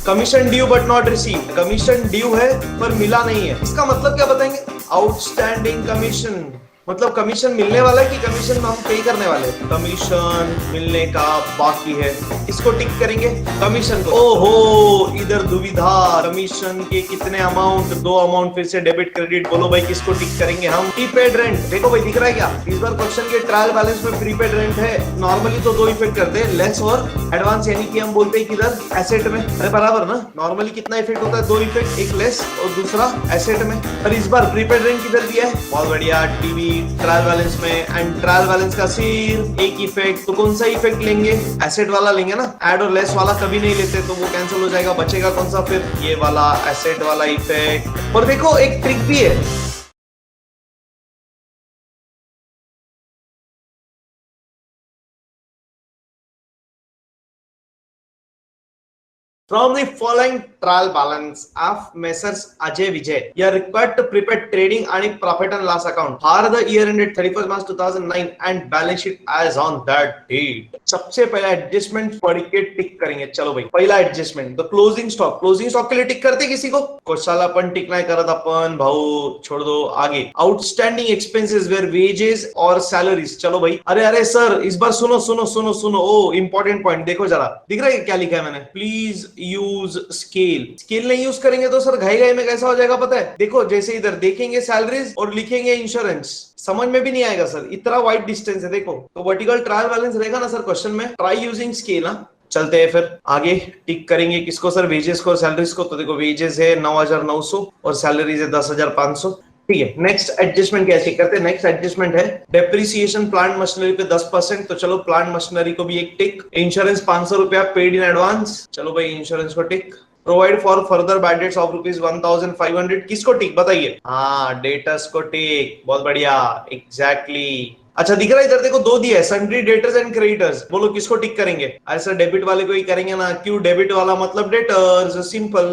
Commission due but not receive, commission due है पर मिला नहीं है, इसका मतलब क्या बताएंगे? आउटस्टैंडिंग कमीशन, मतलब कमीशन मिलने वाला है कि कमीशन हम पे करने वाले? कमीशन मिलने का बाकी है, इसको टिक करेंगे। कमीशन को, ओहो इधर दुविधा, कमीशन के कितने अमाउंट, दो अमाउंट फिर से डेबिट क्रेडिट, बोलो भाई किसको टिक करेंगे हम? प्रीपेड रेंट, देखो भाई दिख रहा है क्या इस बार क्वेश्चन के ट्रायल बैलेंस में प्रीपेड रेंट है। नॉर्मली तो दो इफेक्ट करते हैं, लेस और एडवांस, यानी कि हम बोलते हैं किधर एसेट में, अरे बराबर ना। नॉर्मली कितना इफेक्ट होता है? दो इफेक्ट, एक लेस और दूसरा एसेट में। पर इस बार प्रीपेड रेंट किधर दिया है? बहुत बढ़िया, टीवी ट्रायल बैलेंस में। एंड ट्रायल बैलेंस का सिर्फ एक इफेक्ट, तो कौन सा इफेक्ट लेंगे? एसेट वाला लेंगे ना, ऐड और लेस वाला कभी नहीं लेते, तो वो कैंसिल हो जाएगा। बचेगा कौन सा फिर? ये वाला एसेट वाला इफेक्ट। और देखो एक ट्रिक भी है, from the following trial balance of Messrs. Ajay Vijay, you are required to prepare trading and profit and loss account for the year ended 31st March 2009 and balance sheet as on that date. सबसे पहला adjustment पढ़ के टिक करेंगे। चलो भाई, पहला adjustment, the closing stock, closing stock के लिए टिक करते किसी को? कोशाला अपन टिक नहीं करत अपन भाऊ, छोड़ दो। आगे आउटस्टैंडिंग एक्सपेंसेस वेयर वेजेस और सैलरीज, चलो भाई। अरे अरे सर इस बार सुनो सुनो सुनो सुनो, ओ इंपॉर्टेंट पॉइंट देखो जरा, दिख रहा है क्या लिखा है मैंने? प्लीज यूज स्केल, स्केल नहीं यूज करेंगे तो सर घाई घाई में कैसा हो जाएगा पता है? देखो जैसे इधर देखेंगे सैलरीज और लिखेंगे इंश्योरेंस, समझ में भी नहीं आएगा सर, इतना वाइड डिस्टेंस है। देखो तो वर्टिकल ट्रायल बैलेंस रहेगा ना सर क्वेश्चन में, ट्राई यूजिंग स्केल। चलते हैं फिर आगे, टिक करेंगे किसको सर? वेजेस को और सैलरीज को। तो देखो वेजेस है 9,900 और सैलरीज है 10,500। ठीक है, नेक्स्ट एडजस्टमेंट कैसे करते हैं? नेक्स्ट एडजस्टमेंट है डेप्रिसिएशन प्लांट मशीनरी पे 10%, तो चलो प्लांट मशीनरी को भी एक टिक। इंश्योरेंस 500 रुपया पेड इन एडवांस, चलो भाई इंश्योरेंस को tick. Provide for further bad debts of ₹1,500, किसको टिक बताइए? हाँ डेटर्स को टिक, बहुत बढ़िया, एग्जैक्टली। अच्छा दिख रहा है इधर देखो, दो दिया है, सन्ड्री डेटर्स एंड क्रेडिटर्स, बोलो किसको टिक करेंगे? ऐसा डेबिट वाले को ही करेंगे ना, क्यों? डेबिट वाला मतलब डेटर्स, सिंपल।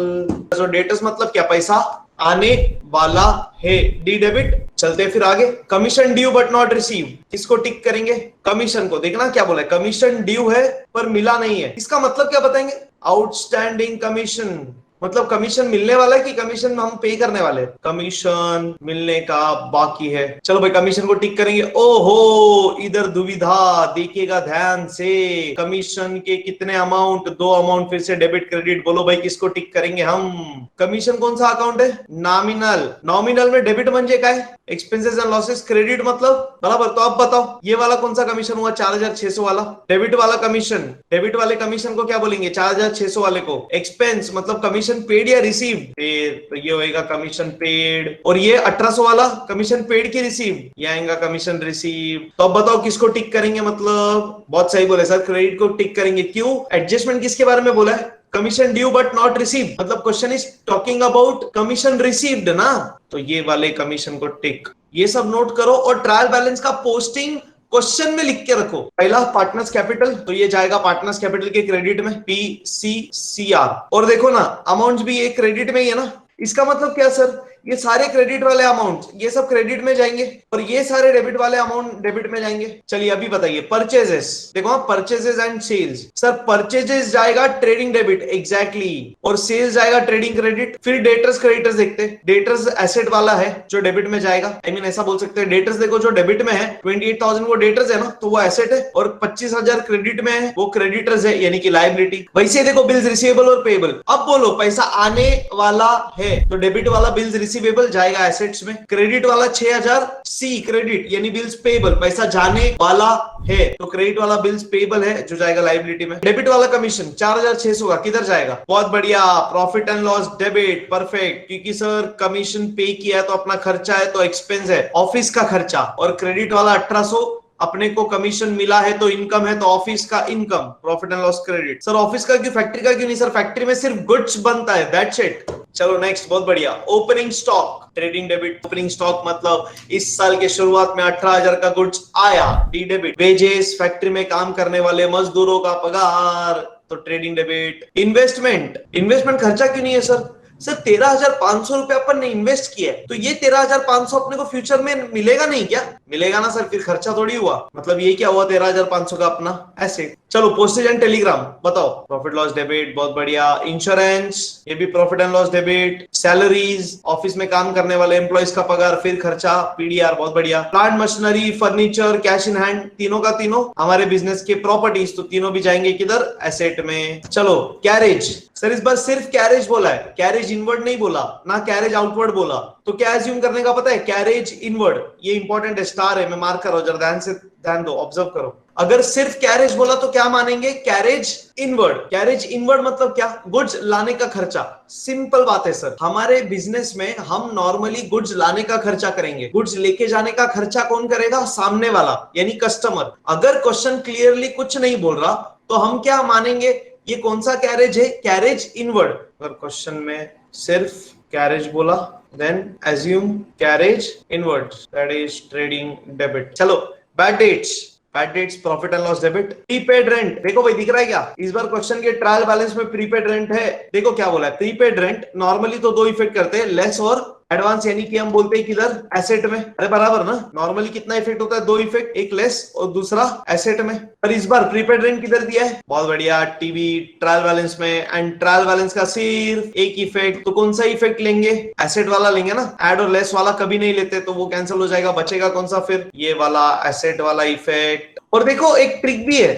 तो डेटर्स मतलब क्या? पैसा आने वाला है, डी डेबिट। चलते फिर आगे, commission due but not receive, किसको टिक करेंगे? कमीशन को। देखना क्या बोला है, कमीशन ड्यू है पर मिला नहीं है, इसका मतलब क्या बताएंगे? आउटस्टैंडिंग कमीशन, मतलब कमीशन मिलने वाला है कि कमीशन हम पे करने वाले? कमीशन मिलने का बाकी है, चलो भाई कमीशन को टिक करेंगे। ओहो इधर दुविधा, देखिएगा ध्यान से, कमीशन के कितने अमाउंट, दो अमाउंट फिर से डेबिट क्रेडिट, बोलो भाई किसको टिक करेंगे हम? कमीशन कौन सा अकाउंट है? नॉमिनल, नॉमिनल में डेबिट म्हणजे काय? एक्सपेंसेस एंड लॉसेस, क्रेडिट मतलब बराबर। तो अब बताओ ये वाला कौन सा कमीशन हुआ? 4,600 वाला डेबिट वाला कमीशन, डेबिट वाले कमीशन को क्या बोलेंगे? 4,600 वाले को। एक्सपेंस मतलब कमीशन पेड या रिसीव, तो ये होएगा कमीशन पेड। और ये 1,800 वाला कमीशन पेड की रिसीव, ये आएगा कमीशन रिसीव। तो अब बताओ किसको टिक करेंगे? मतलब बहुत सही बोले सर, क्रेडिट को टिक करेंगे। क्यों? एडजस्टमेंट किसके बारे में बोला है? Commission due but not receive, मतलब question is talking about commission received ना, तो ये वाले कमीशन को टिक। ये सब नोट करो और ट्रायल बैलेंस का पोस्टिंग क्वेश्चन में लिख के रखो। पहला पार्टनर्स कैपिटल, तो ये जाएगा पार्टनर्स कैपिटल के क्रेडिट में, PCCR। और देखो ना अमाउंट्स भी ये क्रेडिट में ही है ना, इसका मतलब क्या सर? ये सारे क्रेडिट वाले अमाउंट ये सब क्रेडिट में जाएंगे और ये सारे डेबिट वाले अमाउंट डेबिट में जाएंगे। चलिए अभी बताइए, परचेजेस, देखो purchases and sales, sir purchases जाएगा ट्रेडिंग डेबिट, एग्जैक्टली, और सेल्स जाएगा ट्रेडिंग क्रेडिट। फिर डेटर्स क्रेडिटर्स देखते हैं, डेटर्स एसेट वाला है जो डेबिट में जाएगा, आई मीन ऐसा बोल सकते हैं, डेटर्स देखो जो डेबिट में है 28,000 वो डेटर्स है ना, तो वो एसेट है, और 25,000 क्रेडिट में है वो क्रेडिटर्स है, यानी कि लायबिलिटी। वैसे देखो बिल्स रिसीवेबल और पेएबल, अब बोलो पैसा आने वाला है तो डेबिट वाला बिल्स रिसीवेबल जाएगा एसेट्स में, क्रेडिट वाला 6,000 सी क्रेडिट यानी बिल्स पेएबल, पैसा जाने वाला है तो क्रेडिट वाला बिल्स पेएबल है जो जाएगा लायबिलिटी में। डेबिट वाला कमीशन 4,600 का किधर जाएगा? बहुत बढ़िया, profit and loss debit, perfect, क्योंकि सर कमीशन पे किया है तो अपना खर्चा है तो एक्सपेंस है, ऑफिस का खर्चा, और क्रेडिट वाला 1,800 अपने को कमीशन मिला है तो इनकम है तो ऑफिस का income, profit and loss credit. Sir office का क्यों, फैक्ट्री का क्यों नहीं? सर फैक्ट्री में सिर्फ गुड्स बनता है, दैट्स इट। चलो नेक्स्ट, बहुत बढ़िया, opening stock, trading debit. Opening stock मतलब इस साल के शुरुआत में 18,000 का गुड्स आया, डी डेबिट। वेजेस, फैक्ट्री में काम करने वाले मजदूरों का पगार, तो ट्रेडिंग डेबिट। इन्वेस्टमेंट, इन्वेस्टमेंट खर्चा क्यों नहीं है सर? सर 13,500 रुपए अपन ने इन्वेस्ट किया है तो ये 13,500 अपने को फ्यूचर में मिलेगा नहीं क्या? मिलेगा ना सर, फिर खर्चा थोड़ी हुआ, मतलब ये क्या हुआ 13,500 का अपना एसेट। चलो पोस्टेज एंड टेलीग्राम बताओ, प्रॉफिट लॉस डेबिट, बहुत बढ़िया। इंश्योरेंस, ये भी profit and loss debit. Salaries, office में काम करने वाले एम्प्लॉइज का पगार फिर खर्चा, पीडीआर, बहुत बढ़िया। Plant machinery, furniture, cash in hand, तीनों का तीनों हमारे बिजनेस के प्रॉपर्टीज, तो तीनों भी जाएंगे किधर, एसेट में। चलो कैरेज, सर इस बार सिर्फ कैरेज बोला है, कैरेज इनवर्ड नहीं बोला ना, कैरेज आउटवर्ड बोला, तो क्या एज्यूम करने का पता है, कैरेज इनवर्ड, ये इंपॉर्टेंट है, स्टार है, मैं मार्क कर रहा हूं, जरा ध्यान से ध्यान दो, ऑब्जर्व करो। अगर सिर्फ कैरेज बोला तो क्या मानेंगे, कैरेज इनवर्ड। कैरेज इनवर्ड मतलब क्या, गुड्स लाने का खर्चा। सिंपल बात है सर, हमारे बिजनेस में हम नॉर्मली गुड्स लाने का खर्चा करेंगे, गुड्स लेके जाने का खर्चा कौन करेगा, सामने वाला यानी कस्टमर। अगर क्वेश्चन क्लियरली कुछ नहीं बोल रहा तो हम क्या मानेंगे, ये कौन सा कैरेज है, कैरेज इनवर्ड। अगर क्वेश्चन में सिर्फ कैरेज बोला then assume carriage inward, that is trading debit। चलो bad debts, bad debts profit and loss debit. Prepaid rent, देखो भाई दिख रहा है क्या, इस बार क्वेश्चन के ट्रायल बैलेंस में प्रीपेड रेंट है। देखो क्या बोला है, प्रीपेड रेंट नॉर्मली तो दो इफेक्ट करते हैं, लेस और एडवांस, यानी कि हम बोलते हैं किधर, एसेट में। अरे बराबर ना, नॉर्मली कितना इफेक्ट होता है, दो इफेक्ट, एक लेस और दूसरा एसेट में। पर इस बार प्रीपेड रेंट किधर दिया है, बहुत बढ़िया, टीवी ट्रायल बैलेंस में। एंड ट्रायल बैलेंस का सिर्फ एक इफेक्ट, तो कौन सा इफेक्ट लेंगे, एसेट वाला लेंगे ना, एड और लेस वाला कभी नहीं लेते, तो वो कैंसिल हो जाएगा, बचेगा कौन सा फिर, ये वाला एसेट वाला इफेक्ट। और देखो एक ट्रिक भी है,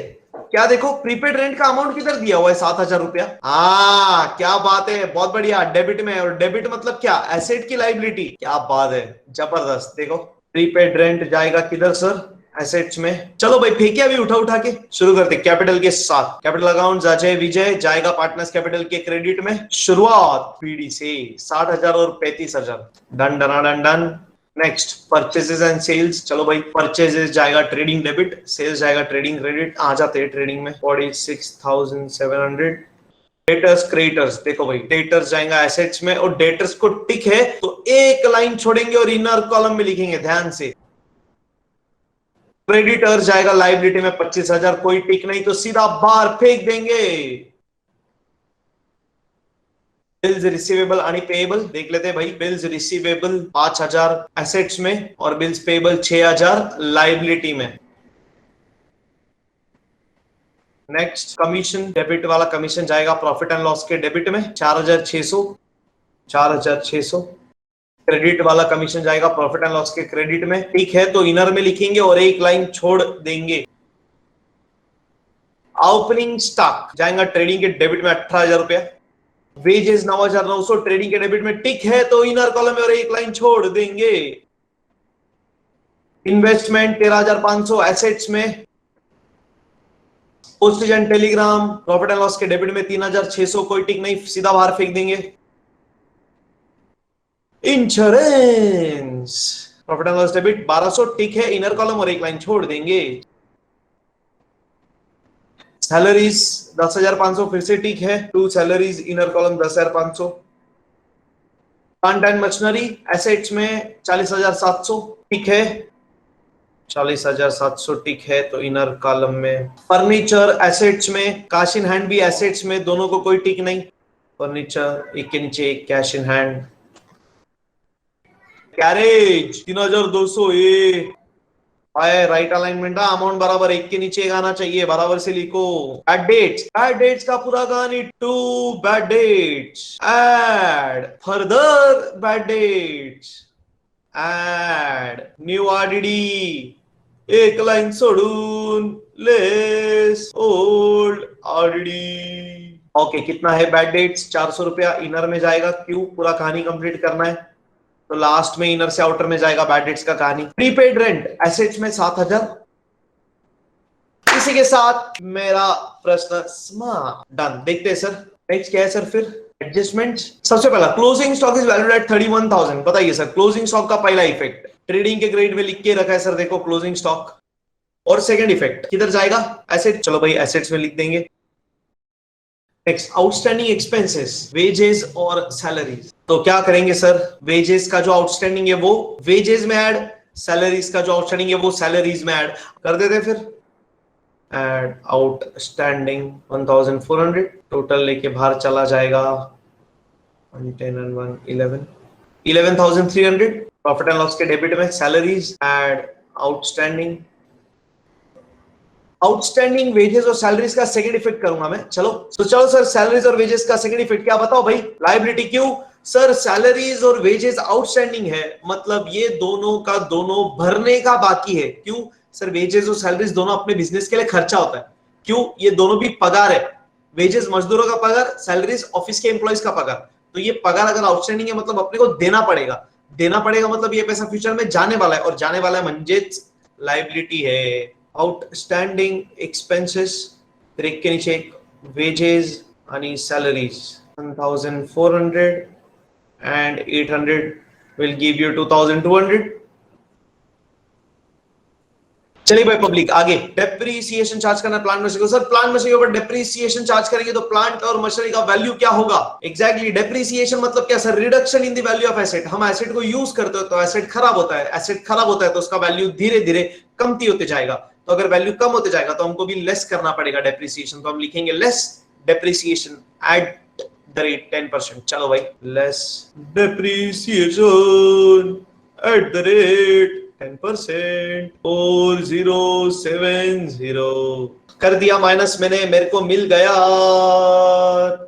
क्या देखो, प्रीपेड रेंट का अमाउंट किधर दिया हुआ है, 7,000 रुपया। हाँ क्या बात है, बहुत बढ़िया, डेबिट में। और डेबिट मतलब क्या, एसेट की लाइबिलिटी, क्या बात है, जबरदस्त। देखो प्रीपेड रेंट जाएगा किधर सर, एसेट्स में। चलो भाई फेंके अभी उठा उठा के, शुरू करते कैपिटल के साथ। कैपिटल अकाउंट अजय विजय जाएगा पार्टनर्स कैपिटल के क्रेडिट में। शुरुआत पीडी से 60,000 और 35,000, डन डना done done. Next purchases and sales, चलो भाई परचेजेस जाएगा ट्रेडिंग डेबिट, सेल्स जाएगा ट्रेडिंग क्रेडिट। आ जाते हैं ट्रेडिंग में, 46,700। डेटर्स क्रेडिटर्स, देखो भाई डेटर्स जाएगा एसेट्स में, और डेटर्स को टिक है तो एक लाइन छोड़ेंगे और इनर कॉलम में लिखेंगे, ध्यान से। क्रेडिटर्स जाएगा लाइबिलिटी में 25,000, कोई टिक नहीं तो सीधा बाहर फेंक देंगे। बिल्स रिसीवेबल आणि पेएबल देख लेते हैं भाई। बिल्स रिसीवेबल 5,000 एसेट्स में और बिल्स पेएबल 6,000 लाइबिलिटी में। नेक्स्ट कमीशन, डेबिट वाला कमीशन जाएगा प्रॉफिट एंड लॉस के डेबिट में 4,600। 4,600 क्रेडिट वाला कमीशन जाएगा प्रॉफिट एंड लॉस के क्रेडिट में, ठीक है तो इनर में लिखेंगे और एक लाइन छोड़ देंगे। ओपनिंग स्टॉक जाएगा ट्रेडिंग के डेबिट में 18,000 रुपया। वेजेस 9,900 ट्रेडिंग के डेबिट में, टिक है तो इनर कॉलम में और एक लाइन छोड़ देंगे। इन्वेस्टमेंट 13,500 एसेट्स में। Postage and Telegram profit and loss के डेबिट में 3,600, कोई टिक नहीं, सीधा बाहर फेंक देंगे। Insurance profit and loss debit 1,200, टिक है, इनर कॉलम और एक लाइन छोड़ देंगे। सैलरीज 10,500, फिर से टिक है, to salaries inner column 10,500। Plant and machinery assets में 40,700, टिक है, 40,700 टिक है तो इनर कॉलम में। फर्नीचर एसेट्स में, कैश इन हैंड भी एसेट्स में, दोनों को कोई टिक नहीं। फर्नीचर एक के नीचे एक, कैश इन हैंड। कैरेज 3,200, ये राइट अलाइनमेंट, अमाउंट बराबर एक के नीचे एक आना चाहिए, बराबर से लिखो। बैड डेट्स, बैड डेट्स का पूरा कहानी, to bad debts, add further bad debts, add new RDD, एक लाइन सोडून लेस ओल्ड आरडीडी। ओके कितना है बैड डेट्स, 400 रुपया इनर में जाएगा, क्यों, पूरा कहानी कंप्लीट करना है तो लास्ट में इनर से आउटर में जाएगा बैड डेट्स का कहानी। प्रीपेड रेंट एसेट्स में 7,000। इसी के साथ मेरा प्रश्न समाप्त, डन। देखते हैं सर नेक्स्ट क्या है सर, फिर एडजस्टमेंट। सबसे पहला closing stock is valued at 31,000, बताइए सर क्लोजिंग स्टॉक का पहला इफेक्ट ट्रेडिंग के ग्रेड में लिख के रखा है सर, देखो क्लोजिंग स्टॉक। और सेकंड इफेक्ट किधर जाएगा, एसेट, चलो भाई एसेट्स में लिख देंगे। नेक्स्ट आउटस्टैंडिंग एक्सपेंसेस, वेजेस और सैलरीज, तो क्या करेंगे सर, वेजेस का जो आउटस्टैंडिंग है वो वेजेस में ऐड, सैलरीज का जो आउटस्टैंडिंग है वो सैलरीज में ऐड कर देते, फिर एड आउटस्टैंडिंग 1,400, टोटल लेके बाहर चला जाएगा 110 and 111, 11,300। प्रॉफिट एंड लॉस के डेबिट में salaries, add outstanding outstanding wages और सैलरीज का सेकंड इफेक्ट करूंगा मैं। चलो तो चलो सर, सैलरीज और वेजेस का सेकंड इफेक्ट क्या बताओ भाई। लायबिलिटी क्यों सर, सैलरीज और वेजेस आउटस्टैंडिंग है, मतलब ये दोनों का दोनों भरने का बाकी है। क्यों सर, वेजेस और सैलरीज दोनों अपने बिजनेस के लिए खर्चा होता है। क्यों, ये दोनों भी पगार है। वेजेस मजदूरों का पगार, सैलरीज ऑफिस के एम्प्लॉइज का पगार। तो ये पगार अगर आउटस्टैंडिंग है मतलब अपने को देना पड़ेगा। देना पड़ेगा मतलब ये पैसा फ्यूचर में जाने वाला है, और जाने वाला है म्हणजेच लायबिलिटी है। आउटस्टँडिंग एक्सपेन्सेस, तर एक के नीचे एक वेजेस आणि salaries 1400 and 800 will give you 2200. चलिए भाई पब्लिक आगे, डेप्रीसिएशन चार्ज करना प्लांट मशीनरी को। सर प्लांट मशीनरी के ऊपर डेप्रीसिएशन चार्ज करेंगे तो प्लांट और मशीनरी का वैल्यू क्या होगा। एग्जैक्टली डेप्रीसिएशन मतलब क्या sir, reduction in the value of asset. हम एसेट को यूज करते हो तो एसेट खराब होता है, एसेट खराब होता है तो उसका वैल्यू धीरे धीरे कमती होते जाएगा। तो अगर वैल्यू कम होते जाएगा तो हमको भी लेस करना पड़ेगा डेप्रीसिएशन। तो हम लिखेंगे less depreciation at the rate 10%। चलो भाई, less depreciation at the rate 10%, 4070 कर दिया माइनस मैंने, मेरे को मिल गया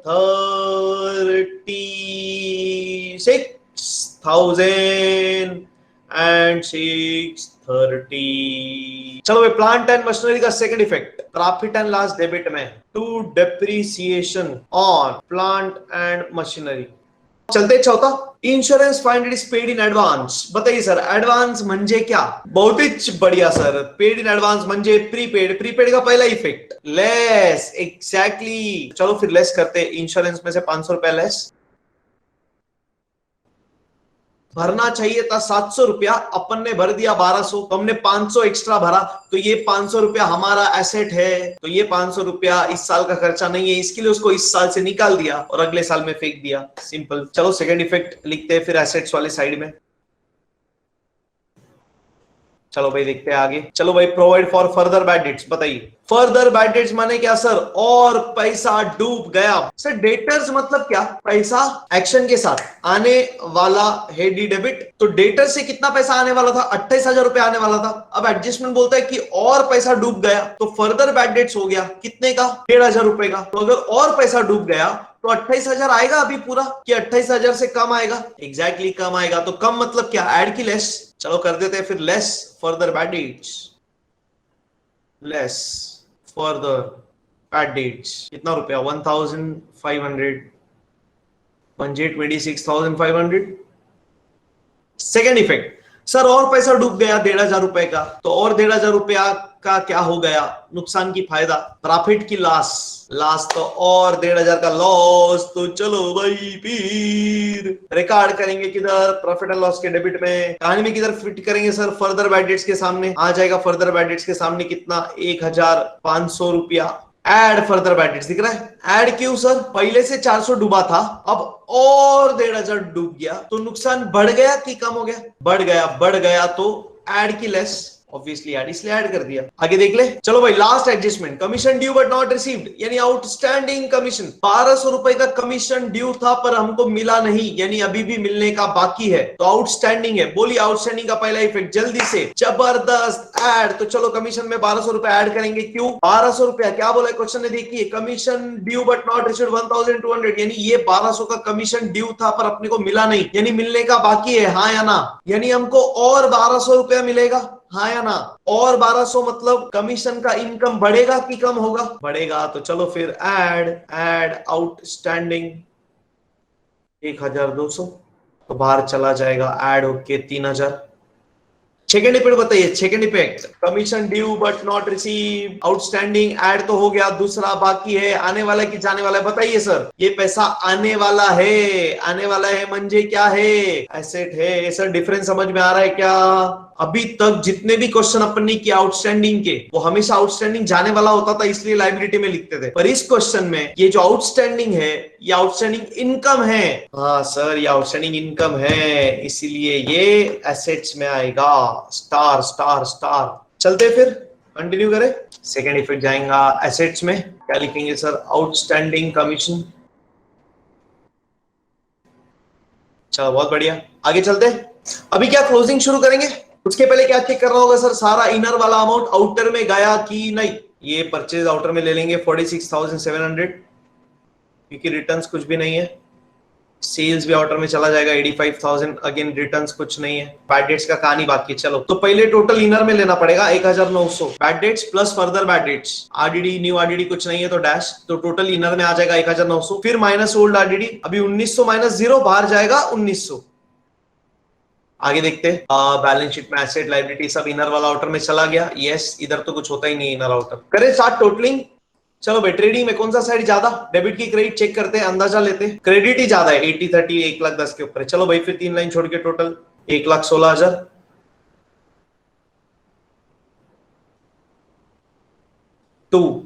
36,630। चलो भाई, प्लांट एंड मशीनरी का second effect profit and loss debit में to depreciation on plant and machinery. चलते चौथा, insurance find is paid in advance. बताइए सर, एडवांस म्हणजे क्या। बहुत ही बढ़िया सर, पेड इन एडवांस म्हणजे प्रीपेड। प्रीपेड का पहला इफेक्ट लेस, एग्जैक्टली। चलो फिर लेस करते, इंश्योरेंस में से 500 रुपया लेस। भरना चाहिए था 700 रुपया, अपन ने भर दिया 1200, तो हमने 500 एक्स्ट्रा भरा। तो ये 500 रुपया हमारा एसेट है, तो ये 500 रुपया इस साल का खर्चा नहीं है, इसके लिए उसको इस साल से निकाल दिया और अगले साल में फेंक दिया। सिंपल। चलो सेकंड इफेक्ट लिखते हैं फिर एसेट्स वाले साइड में। चलो भाई देखते हैं आगे। चलो भाई, provide for further bad dates. बताइए फर्दर बैड डेट्स माने क्या सर, और पैसा डूब गया। सर डेटर्स मतलब क्या, पैसा एक्शन के साथ आने वाला है डी डेबिट। तो डेटर से कितना पैसा आने वाला था, 28,000 रुपया आने वाला था। अब एडजस्टमेंट बोलता है कि और पैसा डूब गया, तो फर्दर बैड डेट्स हो गया कितने का, 1,500 रुपए का। तो अगर और पैसा डूब गया तो 28,000 आएगा अभी पूरा, कि 28,000 से कम आएगा। एग्जैक्टली कम आएगा। तो कम मतलब क्या, ऐड की लेस। चलो कर देते हैं फिर less further bad dates, less further bad dates. कितना रुपया, 1,500 म्हणजे 26,500। सेकेंड इफेक्ट सर, और पैसा डूब गया 1,500 रुपए का, तो और 1,500 रुपया का क्या हो गया, नुकसान की फायदा, प्रॉफिट की लॉस। लॉस तो और 1,500 का लॉस। तो चलो भाई फिर रिकॉर्ड करेंगे किधर, प्रॉफिट एंड लॉस के डेबिट में। कहानी में किधर फिट करेंगे सर, फर्दर बैड डेट्स के सामने आ जाएगा। फर्दर बैड डेट्स के सामने कितना, 1,500 रुपया। एड फर्दर बैड डेट्स दिख रहा है। एड क्यों सर, पहले से 400 डूबा था, अब और 1,500 डूब गया, तो नुकसान बढ़ गया कि कम हो गया, बढ़ गया। बढ़ गया तो एड की लेस, ऑब्वियसली ऐड, इसलिए ऐड कर दिया। आगे देख ले। चलो भाई, last adjustment, commission due but not received, यानी आउटस्टैंडिंग कमीशन। 1,200 रुपए का कमीशन ड्यू था पर हमको मिला नहीं, यानी अभी भी मिलने का बाकी है, तो आउटस्टैंडिंग है। बोलिए आउटस्टैंडिंग का पहला इफेक्ट जल्दी से, जबरदस्त ऐड। तो चलो कमीशन में 1,200 रुपए ऐड करेंगे। क्यों 1,200 रुपया, क्या बोला क्वेश्चन ने, देखिए commission due but not received 1,200, यानी ये 1,200 का कमीशन ड्यू था पर अपने को मिला नहीं, यानी मिलने का बाकी है, हाँ या ना। यानी हमको और 1,200 रुपया मिलेगा, हाँ या ना। और 1,200 मतलब कमीशन का इनकम बढ़ेगा कि कम होगा, बढ़ेगा। तो चलो फिर ऐड आउटस्टैंडिंग 1,200, तो बाहर चला जाएगा, ऐड होके 3,000। सेकेंड इफेक्ट बताइए, second effect, commission due but not receive, outstanding add तो हो गया, दूसरा बाकी है, आने वाला कि जाने वाला है। बताइए सर, ये पैसा आने वाला है। आने वाला है म्हणजे क्या है, एसेट है। सर डिफरेंस समझ में आ रहा है क्या। अभी तक जितने भी क्वेश्चन अपन ने किया आउटस्टैंडिंग के, वो हमेशा आउटस्टैंडिंग जाने वाला होता था, इसलिए लायबिलिटी में लिखते थे। पर इस क्वेश्चन में ये जो आउटस्टैंडिंग है, ये आउटस्टैंडिंग इनकम है। हाँ सर, ये आउटस्टैंडिंग इनकम है, इसीलिए ये एसेट्स में आएगा। Star star star. चलते फिर कंटिन्यू करें। सेकेंड इफेक्ट जाएगा एसेट्स में, क्या लिखेंगे सर, आउटस्टैंडिंग कमीशन। चलो बहुत बढ़िया, आगे चलते। अभी क्या क्लोजिंग शुरू करेंगे, उसके पहले क्या चेक करना होगा सर, सारा इनर वाला अमाउंट आउटर में गया कि नहीं। ये परचेज आउटर में ले लेंगे 46,700 क्योंकि रिटर्न्स कुछ भी नहीं है। सेल्स भी आउटर में चला जाएगा 85,000, अगेन रिटर्न्स कुछ नहीं है। बैड डेट्स का कहानी बाकी। चलो तो पहले टोटल इनर में लेना पड़ेगा 1900 bad debts plus further bad dates. RDD new RDD कुछ नहीं है तो डैश, तो टोटल इनर में आ जाएगा 1900, फिर माइनस ओल्ड आरडीडी, अभी 1900 माइनस 0 बाहर जाएगा 1900। आगे देखते हैं बैलेंस शीट में एसेट लायबिलिटी सब इनर वाला आउटर में चला गया। यस, इधर तो कुछ होता ही नहीं इनर आउटर। करें स्टार्ट टोटलिंग। चलो भाई ट्रेडिंग में कौन सा साइड ज्यादा, डेबिट की क्रेडिट चेक करते हैं, अंदाजा लेते हैं। क्रेडिट ही ज्यादा है 80-30, 1,10,000 के ऊपर है। चलो भाई फिर 3 लाइन छोड़ के total 1,16,000। 2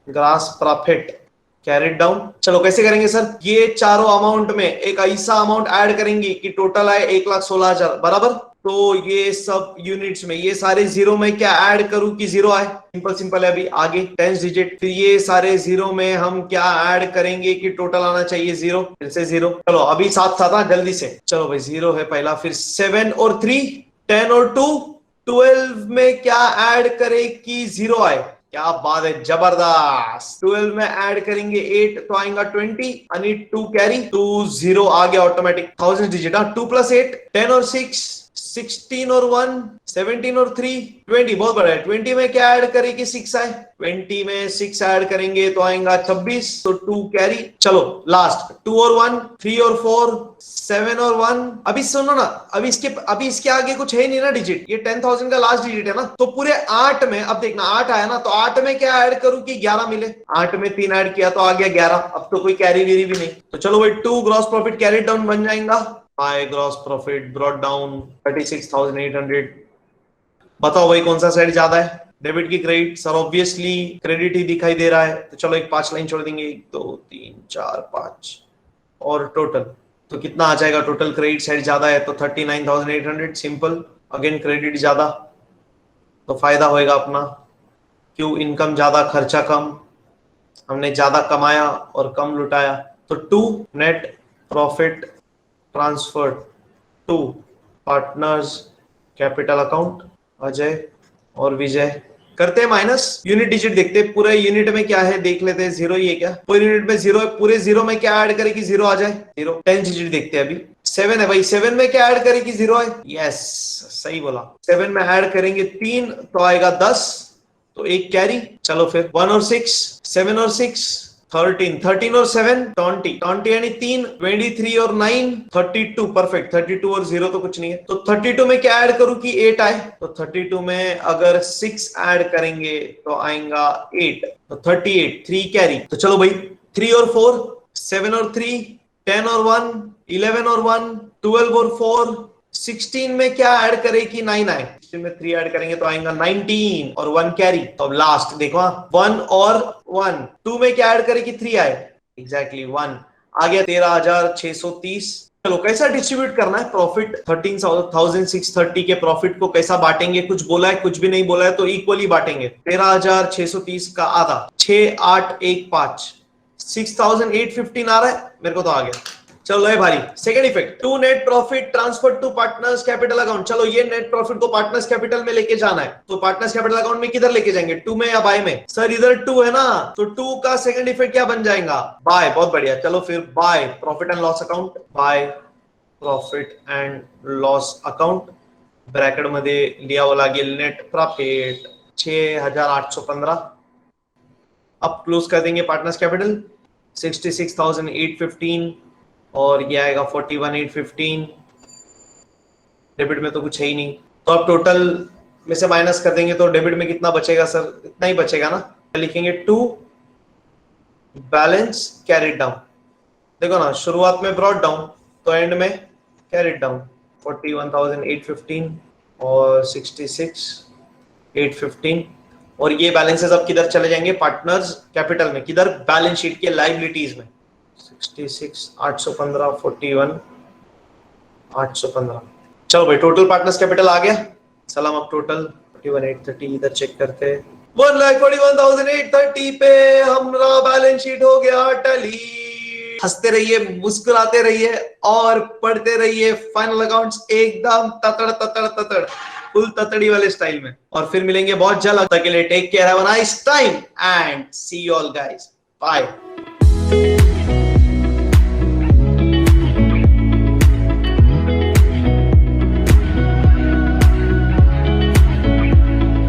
grass profit carried down. चलो कैसे करेंगे सर, ये चारों अमाउंट में एक ऐसा अमाउंट ऐड करेंगे कि टोटल आए 1,16,000 बराबर। तो ये सब यूनिट्स में ये सारे जीरो में क्या ऐड करूं कि जीरो आए, सिंपल सिंपल है। अभी आगे 10 डिजिट, फिर ये सारे जीरो में हम क्या ऐड करेंगे कि टोटल आना चाहिए जीरो, फिर से जीरो। चलो अभी साथ साथ जल्दी से। चलो भाई जीरो है पहला, फिर 7 और 3, 10 और 2, 12 में क्या ऐड करे कि जीरो आए। क्या बात है, जबरदस्त। 12 में ऐड करेंगे 8 तो आएगा 20, यानी 2 कैरी, 2 0 आ गया ऑटोमेटिक। 1000 डिजिट, 2 + 8 10 और 6 16 और 1 17 और 3 20, बहुत बड़ा है। 20 में क्या ऐड करेंगे 6 आए, 20 में 6 ऐड करेंगे तो आएगा 26, तो 2 कैरी। चलो लास्ट 2 और 1 3 और 4 7 और 1। अभी सुनो ना, अभी इसके आगे कुछ है नहीं ना डिजिट, ये 10,000 का लास्ट डिजिट है ना, तो पूरे 8 में अब देखना 8 आया ना, तो 8 में क्या ऐड करूं कि 11 मिले। 8 में 3 ऐड किया तो आ गया 11, अब तो कोई कैरी वेरी भी नहीं। तो चलो भाई 2 ग्रॉस प्रॉफिट कैरी डाउन बन जाएगा। High gross profit brought down 36,800। बताओ भाई कौन सा साइड ज्यादा है, डेबिट की क्रेडिट। सर ऑब्वियसली क्रेडिट ही दिखाई दे रहा है, तो चलो एक 5 लाइन छोड़ देंगे, 1 2 3 4 5 और टोटल तो कितना आ जाएगा। टोटल क्रेडिट साइड ज्यादा है तो 39,800, सिंपल। अगेन क्रेडिट ज्यादा तो फायदा होएगा अपना, क्यों, इनकम ज्यादा खर्चा कम, हमने ज्यादा कमाया और कम लुटाया। तो 2 net profit transfer to partners capital account, Ajay और विजय। करते हैं माइनस, यूनिट डिजिट देखते हैं, पूरे यूनिट में क्या है देख लेते हैं। जीरो ही है क्या, पूरे यूनिट में जीरो है, पूरे जीरो में क्या ऐड करे कि जीरो आ जाए, जीरो। 10 डिजिट देखते हैं, अभी 7 है भाई, 7 में क्या ऐड करे कि जीरो आए। यस सही बोला, 7 में ऐड करेंगे 3 तो आएगा 10, तो एक कैरी। चलो फिर 1 और 6, 7 और 6 13, 13 और 7 20, 20 यानी 3, 23 और 9 32, परफेक्ट। 32 और 0 तो कुछ नहीं है, तो 32 में क्या ऐड करूं कि 8 आए, तो 32 में अगर 6 ऐड करेंगे तो आएगा 8, तो 38, 3 कैरी। तो चलो भाई 3 और 4 7 और 3 10 और 1 11 और 1 12 और 4 16 में क्या ऐड करे कि 9 आए, 16 में 3 ऐड करेंगे तो आएगा 19 और 1 कैरी। तो अब लास्ट देखो 1 और 1, 2 में क्या ऐड करे कि 3 आए, एग्जैक्टली 1 आ गया 13,630। चलो कैसा डिस्ट्रीब्यूट करना है प्रॉफिट, 13,630 के प्रॉफिट को कैसा बांटेंगे, कुछ बोला है कुछ भी नहीं बोला है, तो इक्वली बांटेंगे। 13,630 का आधा 6,815 6,815 आ रहा है मेरे को, तो आ गया। चलो है भाई second effect, to net profit transfer to partners capital account. चलो ये नेट प्रॉफिट को पार्टनर्स कैपिटल में लेके जाना है, तो पार्टनर्स कैपिटल अकाउंट में किधर लेके जाएंगे, 2 में या बाय में। सर इधर 2 है ना, तो 2 का सेकंड इफेक्ट क्या बन जाएगा, बाय। बहुत बढ़िया, चलो फिर by profit and loss account, by profit and loss account, bracket मध्ये लिहावं लागेल नेट प्रॉफिट 6,815। अब क्लोज कर देंगे पार्टनर्स कैपिटल 66,815 और ये आएगा 41,815। डेबिट में तो कुछ है ही नहीं, तो अब टोटल में से माइनस कर देंगे तो डेबिट में कितना बचेगा सर, इतना ही बचेगा ना। लिखेंगे 2 बैलेंस कैरिड डाउन। देखो ना शुरुआत में ब्रॉट डाउन तो एंड में कैरिड डाउन, 41,815 और 66,815। और ये बैलेंसेस अब किधर चले जाएंगे, पार्टनर्स कैपिटल में, किधर, बैलेंस शीट के लायबिलिटीज में। 66,815 41,815। चलो भाई टोटल पार्टनर्स कैपिटल आ गया। सलाम, अब टोटल 41,830 इधर चेक करते हैं, 1,41,830 पे हमारा बैलेंस शीट हो गया टैली। हंसते रहिए, मुस्कुराते रहिए और पढ़ते रहिए फाइनल अकाउंट्स एकदम ततड़ ततड़ ततड़। फुल ततड़ी वाले स्टाइल में। और फिर मिलेंगे बहुत जल्द, तब तक के लिए take care, have a nice time and see you all guys, bye.